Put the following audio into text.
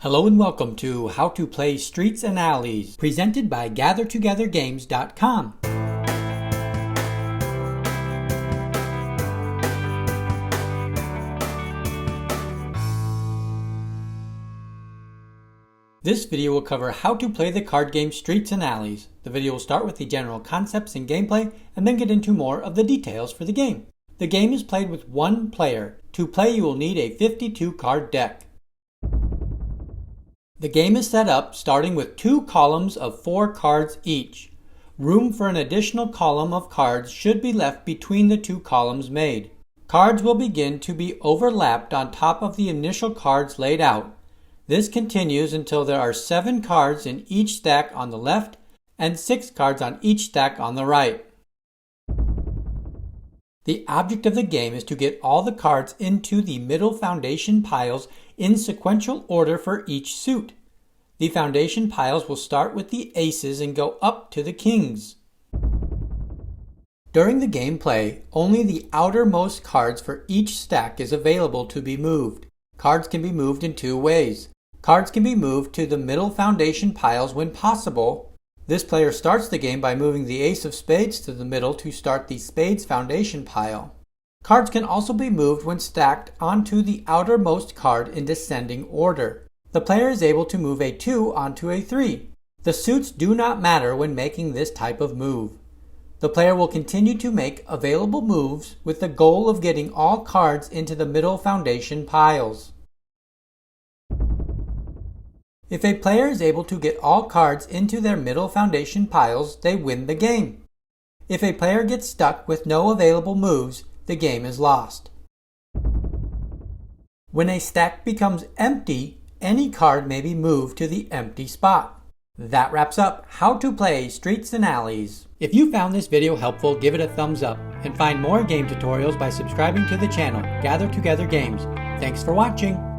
Hello and welcome to How to Play Streets and Alleys, presented by GatherTogetherGames.com. This video will cover how to play the card game Streets and Alleys. The video will start with the general concepts and gameplay, and then get into more of the details for the game. The game is played with one player. To play, you will need a 52 card deck. The game is set up starting with two columns of 4 cards each. Room for an additional column of cards should be left between the two columns made. Cards will begin to be overlapped on top of the initial cards laid out. This continues until there are 7 cards in each stack on the left and 6 cards on each stack on the right. The object of the game is to get all the cards into the middle foundation piles in sequential order for each suit. The foundation piles will start with the aces and go up to the kings. During the gameplay, only the outermost cards for each stack is available to be moved. Cards can be moved in 2 ways. Cards can be moved to the middle foundation piles when possible. This player starts the game by moving the ace of spades to the middle to start the spades foundation pile. Cards can also be moved when stacked onto the outermost card in descending order. The player is able to move a 2 onto a 3. The suits do not matter when making this type of move. The player will continue to make available moves with the goal of getting all cards into the middle foundation piles. If a player is able to get all cards into their middle foundation piles, they win the game. If a player gets stuck with no available moves, the game is lost. When a stack becomes empty, any card may be moved to the empty spot. That wraps up How to Play Streets and Alleys. If you found this video helpful, give it a thumbs up, and find more game tutorials by subscribing to the channel, Gather Together Games. Thanks for watching.